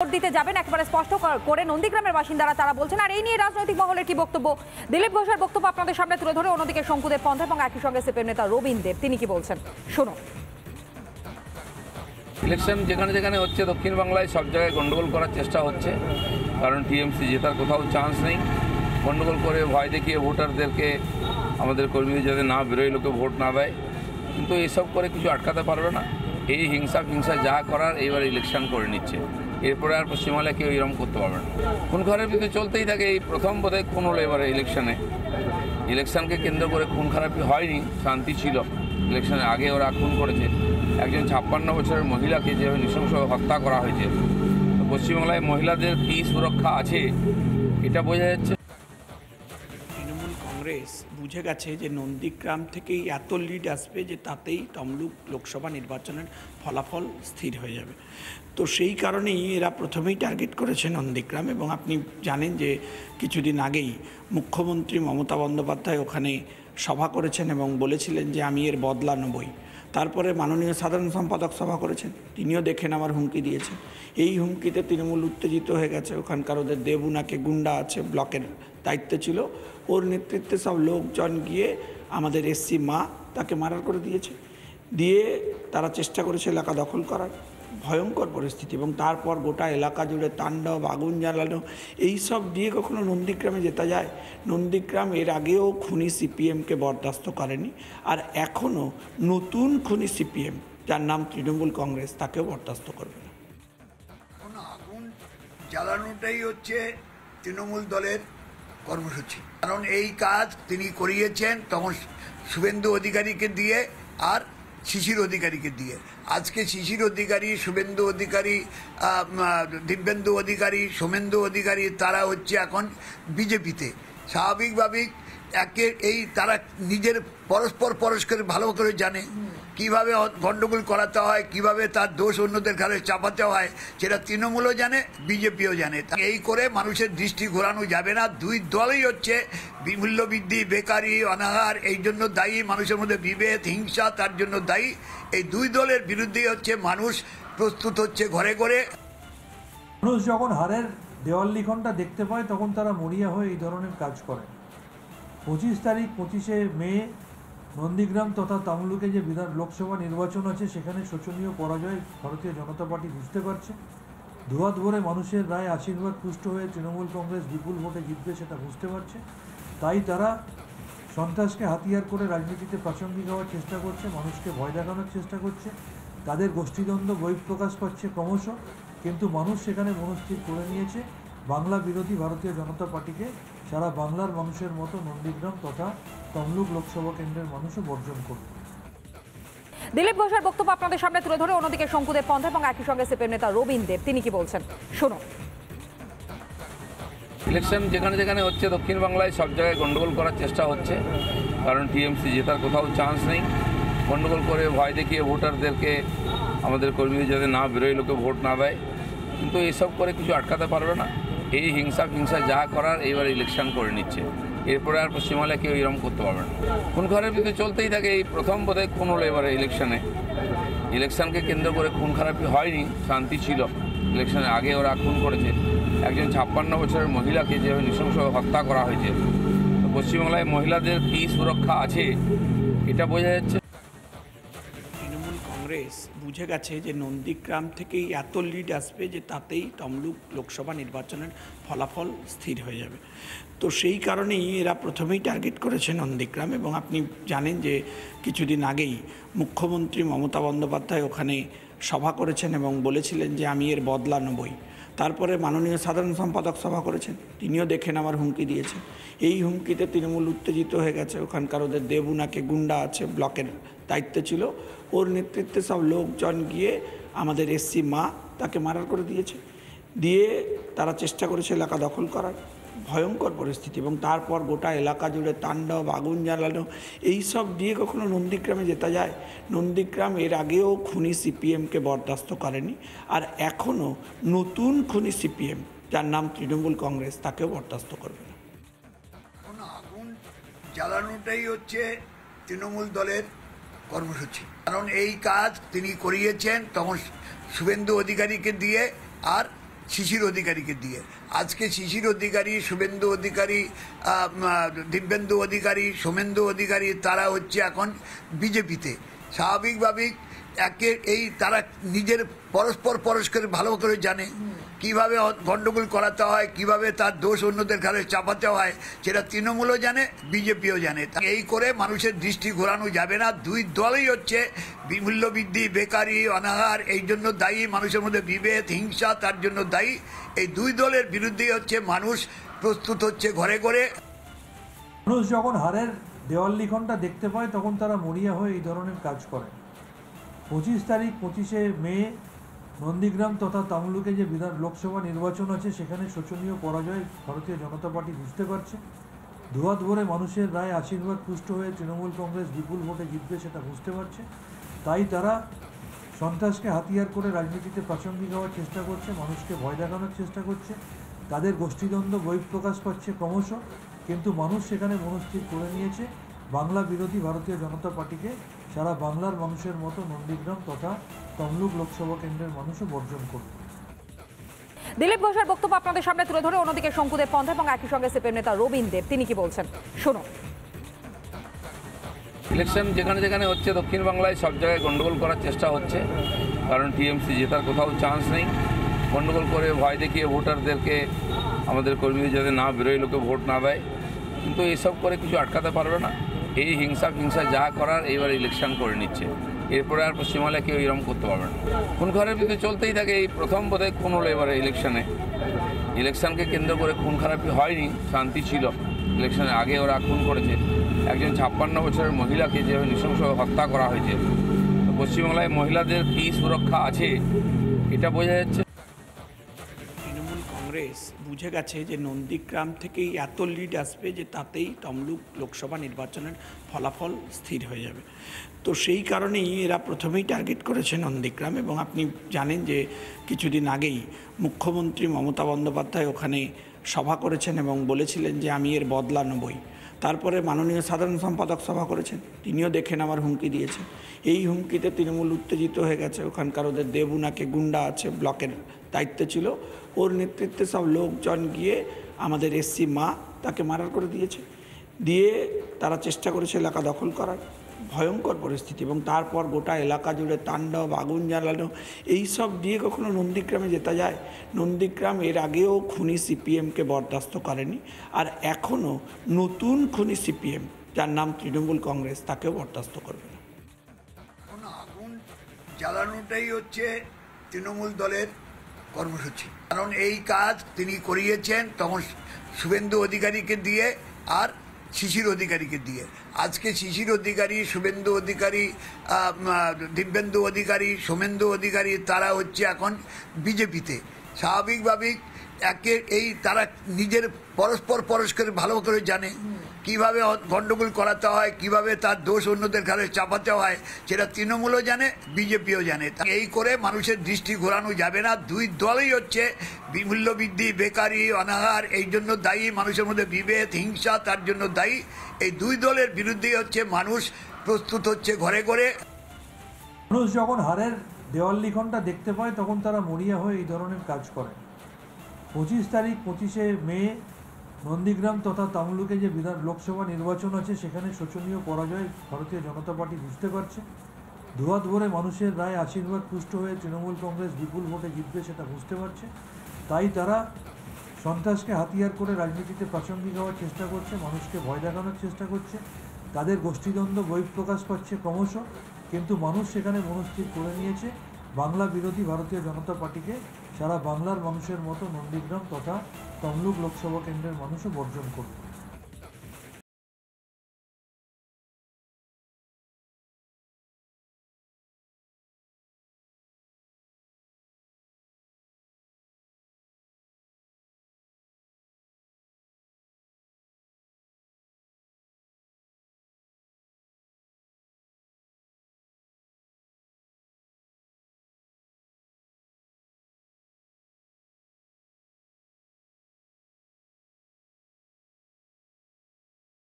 Vote দিতে যাবেন একেবারে স্পষ্ট করে নন্দীগ্রামের বাসিন্দারা তারা বলছেন। আর এই নিয়ে রাজনৈতিক মহলের কি বক্তব্য, দিলীপ ঘোষের বক্তব্য আপনাদের সামনে তুলে ধরে। অন্যদিকে শঙ্কুদেব পন্থা এবং একই সঙ্গে সিপিএম নেতা রবীন দেব তিনি কি বলছেন শুনুন। ইলেকশন যেখানে যেখানে হচ্ছে দক্ষিণ বাংলায় সব জায়গায় গন্ডগোল করার চেষ্টা হচ্ছে, কারণ টিএমসি জেতার কোথাও চান্স নেই। গন্ডগোল করে ভয় দেখিয়ে ভোটারদেরকে, আমাদের কর্মীদের যাতে না বেরোয়, লোকে ভোট না দেয়, কিন্তু এইসব করে কিছু আটকাতে পারবে না। এই হিংসা ফিংসা যা করার এইবার ইলেকশন করে নিচ্ছে, এরপরে আর পশ্চিমবাংলায় কেউ এরকম করতে পারবে না। খুন খারাপি তো চলতেই থাকে। এই প্রথম বোধহয় খুন হলো এবারে ইলেকশনকে কেন্দ্র করে খুন খারাপি হয়নি, শান্তি ছিল। ইলেকশনের আগে ওরা খুন করেছে একজন 56 বছরের মহিলাকে, যেভাবে নৃশংস হত্যা করা হয়েছে। পশ্চিমবাংলায় মহিলাদের কি সুরক্ষা আছে এটা বোঝা যাচ্ছে। তৃণমূল কংগ্রেস বুঝে গেছে যে নন্দীগ্রাম থেকেই এত লিড আসবে যে তাতেই তমলুক লোকসভা নির্বাচনের ফলাফল স্থির হয়ে যাবে। তো সেই কারণেই এরা প্রথমেই টার্গেট করেছে নন্দীগ্রাম। এবং আপনি জানেন যে কিছুদিন আগেই মুখ্যমন্ত্রী মমতা বন্দ্যোপাধ্যায় ওখানে সভা করেছেন এবং বলেছিলেন যে আমি এর বদলা নেবই। তারপরে মাননীয় সাধারণ সম্পাদক সভা করেছেন, তিনিও দেখে নেওয়ার হুমকি দিয়েছেন। এই হুমকিতে তৃণমূল উত্তেজিত হয়ে গেছে। ওখানকার ওদের দেবুনাকে গুন্ডা আছে, ব্লকের দায়িত্বে ছিল, ওর নেতৃত্বে সব লোকজন গিয়ে আমাদের এসসি মা তাকে মার্ডার করে দিয়েছে। দিয়ে তারা চেষ্টা করেছে এলাকা দখল করার, ভয়ঙ্কর পরিস্থিতি। এবং তারপর গোটা এলাকা জুড়ে তাণ্ডব, আগুন জ্বালানো, এইসব দিয়ে কখনো নন্দীগ্রামে যেতে যায়? নন্দীগ্রাম এর আগেও খুনি সিপিএমকে বরদাস্ত করেনি, আর এখনও নতুন খুনি সিপিএম যার নাম তৃণমূল কংগ্রেস তাকেও বরদাস্ত করবে না। আগুন জ্বালানোটাই হচ্ছে তৃণমূল দলের কর্মসূচি, কারণ এই কাজ তিনি করিয়েছেন তখন শুভেন্দু অধিকারীকে দিয়ে আর শিশির অধিকারীকে দিয়ে। আজকে শিশির অধিকারী, শুভেন্দু অধিকারী, দিব্যেন্দু অধিকারী, সোমেন্দু অধিকারী তারা হচ্ছে এখন বিজেপিতে। স্বাভাবিকভাবেই তারা নিজের পরস্পর ভালো করে জানে কিভাবে গন্ডগোল করাতে হয়, কিভাবে তার দোষ অন্যদের ঘাড়ে চাপাতে হয়, সেটা তৃণমূলও জানে, বিজেপিও জানে। এই করে মানুষের দৃষ্টি ঘোরানো যাবে না। দুই দলই হচ্ছে মূল্যবৃদ্ধি, বেকারি, অনাহার, এই জন্য দায়ী। মানুষের মধ্যে বিভেদ, হিংসা তার জন্য দায়ী। এই দুই দলের বিরুদ্ধেই হচ্ছে মানুষ প্রস্তুত হচ্ছে ঘরে ঘরে। মানুষ যখন হারের দেওয়াল লিখনটা দেখতে পায় তখন তারা মরিয়া হয়ে এই ধরনের কাজ করে। 25 তারিখ 25শে মে নন্দীগ্রাম তথা তমলুকে যে লোকসভা নির্বাচন আছে সেখানে শোচনীয় পরাজয় ভারতীয় জনতা পার্টি বুঝতে পারছে। দুহাত ভরে মানুষের রায় আশীর্বাদ পুষ্ট হয়ে তৃণমূল কংগ্রেস বিপুল ভোটে জিতবে সেটা বুঝতে পারছে। তাই তারা সন্ত্রাসকে হাতিয়ার করে রাজনীতিতে প্রাসঙ্গিক হওয়ার চেষ্টা করছে, মানুষকে ভয় দেখানোর চেষ্টা করছে। তাদের গোষ্ঠীদ্বন্দ্ব বহিঃপ্রকাশ পাচ্ছে ক্রমশ, কিন্তু মানুষ সেখানে মনস্থির করে নিয়েছে বাংলা বিরোধী ভারতীয় জনতা পার্টিকে সারা বাংলার মানুষের মতো নন্দীগ্রাম তথা তমলুক লোকসভা কেন্দ্রের মানুষও বর্জন করবে। দিলীপ ঘোষের বক্তব্য আপনাদের সামনে তুলে ধরে। অন্যদিকে শঙ্কুদেব পন্থা এবং একই সঙ্গে সিপিএম নেতা রবীন দেব তিনি কি বলছেন শুনুন। ইলেকশন যেখানে যেখানে হচ্ছে দক্ষিণ বাংলায় সব জায়গায় গন্ডগোল করার চেষ্টা হচ্ছে, কারণ টিএমসি জেতার কোথাও চান্স নেই। গন্ডগোল করে ভয় দেখিয়ে ভোটারদেরকে, আমাদের কর্মীদের যাতে না বেরোয়, লোকে ভোট না দেয়, কিন্তু এইসব করে কিছু আটকাতে পারবে না। এই হিংসা ফিংসা যা করার এইবার ইলেকশন করে নিচ্ছে, এরপরে আর পশ্চিমবাংলায় কেউ এরকম করতে পারবে না। খুন খারাপি তো চলতেই থাকে। এই প্রথম বোধহয় খুন হলো এবারে ইলেকশনকে কেন্দ্র করে খুন খারাপি হয়নি, শান্তি ছিল। ইলেকশনের আগে ওরা খুন করেছে একজন 56 বছরের মহিলাকে, যেভাবে নৃশংস হত্যা করা হয়েছে। পশ্চিমবাংলায় মহিলাদের কি সুরক্ষা আছে এটা বোঝা যাচ্ছে। তৃণমূল কংগ্রেস বুঝে গেছে যে নন্দীগ্রাম থেকেই এত লিড আসবে যে তাতেই তমলুক লোকসভা নির্বাচনের ফলাফল স্থির হয়ে যাবে। তো সেই কারণেই এরা প্রথমেই টার্গেট করেছে নন্দীগ্রাম। এবং আপনি জানেন যে কিছুদিন আগেই মুখ্যমন্ত্রী মমতা বন্দ্যোপাধ্যায় ওখানে সভা করেছেন এবং বলেছিলেন যে আমি এর বদলা নেবই। তারপরে মাননীয় সাধারণ সম্পাদক সভা করেছেন, তিনিও দেখে নেওয়ার হুমকি দিয়েছেন। এই হুমকিতে তৃণমূল উত্তেজিত হয়ে গেছে। ওখানকার ওদের দেবুনাকে গুন্ডা আছে, ব্লকের দায়িত্বে ছিল, ওর নেতৃত্বে সব লোকজন গিয়ে আমাদের এসসি মা তাকে মার্ডার করে দিয়েছে। দিয়ে তারা চেষ্টা করেছে এলাকা দখল করার, ভয়ঙ্কর পরিস্থিতি। এবং তারপর গোটা এলাকা জুড়ে তাণ্ডব, আগুন জ্বালানো, এইসব দিয়ে কখনো নন্দীগ্রামে যেতে যায়? নন্দীগ্রাম এর আগেও খুনি সিপিএমকে বরদাস্ত করেনি, আর এখনও নতুন খুনি সিপিএম যার নাম তৃণমূল কংগ্রেস তাকেও বরদাস্ত করবে না। আগুন জ্বালানোটাই হচ্ছে তৃণমূল দলের কর্মসূচি, কারণ এই কাজ তিনি করিয়েছেন তখন শুভেন্দু অধিকারীকে দিয়ে আর শিশির অধিকারীকে দিয়ে। আজকে শিশির অধিকারী, শুভেন্দু অধিকারী, দিব্যেন্দু অধিকারী, সোমেন্দু অধিকারী তারা হচ্ছে এখন বিজেপিতে। স্বাভাবিকভাবেই তারা নিজের পরস্পর ভালো করে জানে কিভাবে গন্ডগোল করাতে হয়, কিভাবে তার দোষ অন্যদের ঘাড়ে চাপাতে হয়, সেটা তৃণমূলও জানে, বিজেপিও জানে। এই করে মানুষের দৃষ্টি ঘোরানো যাবে না। দুই দলই হচ্ছে মূল্যবৃদ্ধি, বেকারি, অনাহার এই জন্য দায়ী, মানুষের মধ্যে বিভেদ, হিংসা তার জন্য দায়ী। এই দুই দলের বিরুদ্ধেই হচ্ছে মানুষ প্রস্তুত হচ্ছে ঘরে ঘরে। মানুষ যখন হারের দেওয়াল লিখনটা দেখতে পায় তখন তারা মরিয়া হয়ে এই ধরনের কাজ করে। 25 তারিখ 25শে মে নন্দীগ্রাম তথা তমলুকে যে লোকসভা নির্বাচন আছে সেখানে শোচনীয় পরাজয় ভারতীয় জনতা পার্টি বুঝতে পারছে। দুহাত ভরে মানুষের রায় আশীর্বাদ পুষ্ট হয়ে তৃণমূল কংগ্রেস বিপুল ভোটে জিতবে সেটা বুঝতে পারছে। তাই তারা সন্ত্রাসকে হাতিয়ার করে রাজনীতিতে প্রাসঙ্গিক হওয়ার চেষ্টা করছে, মানুষকে ভয় দেখানোর চেষ্টা করছে। তাদের গোষ্ঠীদ্বন্দ্ব বহিঃপ্রকাশ পাচ্ছে ক্রমশ, কিন্তু মানুষ সেখানে মনস্থির করে নিয়েছে বাংলা বিরোধী ভারতীয় জনতা পার্টিকে সারা বাংলার মানুষের মতো নন্দীগ্রাম তথা তমলুক লোকসভা কেন্দ্রের মানুষও বর্জন করবে। দিলীপ ঘোষের বক্তব্য আপনাদের সামনে তুলে ধরে অন্যদিকে শঙ্কুদেব পন্থা এবং একই সঙ্গে সিপিএম নেতা রবীন দেব তিনি কি বলছেন শুনুন। ইলেকশন যেখানে যেখানে হচ্ছে দক্ষিণ বাংলায় সব জায়গায় গন্ডগোল করার চেষ্টা হচ্ছে, কারণ টিএমসি জেতার কোথাও চান্স নেই। গন্ডগোল করে ভয় দেখিয়ে ভোটারদেরকে, আমাদের কর্মীদের যাতে না বেরোয়, লোকে ভোট না দেয়, কিন্তু এইসব করে কিছু আটকাতে পারবে না। এই হিংসা যা করার এইবার ইলেকশন করে নিচ্ছে, এরপরে আর পশ্চিমবাংলায় কেউ এরকম করতে পারবে না। খুন খারাপের ভিতরে চলতেই থাকে। এই প্রথম বোধহয় খুন হলো এবারে ইলেকশনকে কেন্দ্র করে খুন খারাপি হয়নি, শান্তি ছিল। ইলেকশনের আগে ওরা খুন করেছে একজন 56 বছরের মহিলাকে, যেভাবে নৃশংস হত্যা করা হয়েছে। তো পশ্চিমবাংলায় মহিলাদের কী সুরক্ষা আছে এটা বোঝা যাচ্ছে। তৃণমূল কংগ্রেস বুঝে গেছে যে নন্দীগ্রাম থেকেই এত লিড আসবে যে তাতেই তমলুক লোকসভা নির্বাচনের ফলাফল স্থির হয়ে যাবে। তো সেই কারণেই এরা প্রথমেই টার্গেট করেছে নন্দীগ্রাম। এবং আপনি জানেন যে কিছুদিন আগেই মুখ্যমন্ত্রী মমতা বন্দ্যোপাধ্যায় ওখানে সভা করেছেন এবং বলেছিলেন যে আমি এর বদলা নেবই। তারপরে মাননীয় সাধারণ সম্পাদক সভা করেছেন, তিনিও দেখেন আমার হুমকি দিয়েছেন। এই হুমকিতে তৃণমূল উত্তেজিত হয়ে গেছে। ওখানকার ওদের দেবুনাকে গুন্ডা আছে, ব্লকের দায়িত্বে ছিল, ওর নেতৃত্বে সব লোকজন গিয়ে আমাদের এসসি মা তাকে মার্ডার করে দিয়েছে। দিয়ে তারা চেষ্টা করেছে এলাকা দখল করার, ভয়ঙ্কর পরিস্থিতি। এবং তারপর গোটা এলাকা জুড়ে তাণ্ডব, আগুন জ্বালানো, এইসব দিয়ে কখনো নন্দীগ্রামে যেতে যায়? নন্দীগ্রাম এর আগেও খুনি সিপিএমকে বরদাস্ত করেনি, আর এখনও নতুন খুনি সিপিএম যার নাম তৃণমূল কংগ্রেস তাকেও বরদাস্ত করবে না। আগুন জ্বালানোটাই হচ্ছে তৃণমূল দলের কর্মসূচি। কারণ এই কাজ তিনি করিয়েছেন তখন শুভেন্দু অধিকারীকে দিয়ে আর শিশির অধিকারীকে দিয়ে। আজকে শিশির অধিকারী, শুভেন্দু অধিকারী, দিব্যেন্দু অধিকারী, সোমেন্দু অধিকারী তারা হচ্ছে এখন বিজেপিতে। স্বাভাবিকভাবেই তারা নিজের পরস্পর ভালো করে জানে কিভাবে গন্ডগোল করাতে হয়, কিভাবে তার দোষ অন্যদের ঘাড়ে চাপাতে হয়, সেটা তৃণমূলও জানে, বিজেপিও জানে। এই করে মানুষের দৃষ্টি ঘোরানো যাবে না। দুই দলই হচ্ছে মূল্যবৃদ্ধি, বেকারি, অনাহার এই জন্য দায়ী, মানুষের মধ্যে বিভেদ, হিংসা তার জন্য দায়ী। এই দুই দলের বিরুদ্ধেই হচ্ছে মানুষ প্রস্তুত হচ্ছে ঘরে ঘরে। মানুষ যখন হারের দেওয়াল লিখনটা দেখতে পায় তখন তারা মরিয়া হয়ে এই ধরনের কাজ করে। 25 তারিখ 25শে মে নন্দীগ্রাম তথা তমলুকে যে লোকসভা নির্বাচন আছে সেখানে শোচনীয় পরাজয় ভারতীয় জনতা পার্টি বুঝতে পারছে। দুহাত ভরে মানুষের রায় আশীর্বাদ পুষ্ট হয়ে তৃণমূল কংগ্রেস বিপুল ভোটে জিতবে সেটা বুঝতে পারছে। তাই তারা সন্ত্রাসকে হাতিয়ার করে রাজনীতিতে প্রাসঙ্গিক হওয়ার চেষ্টা করছে, মানুষকে ভয় দেখানোর চেষ্টা করছে। তাদের গোষ্ঠীদ্বন্দ্ব বহিঃপ্রকাশ পাচ্ছে ক্রমশ, কিন্তু মানুষ সেখানে মনস্থির করে নিয়েছে বাংলা বিরোধী ভারতীয় জনতা পার্টিকে সারা বাংলার মানুষের মতো নন্দীগ্রাম তথা তমলুক লোকসভা কেন্দ্রের মানুষও বর্জন করবে।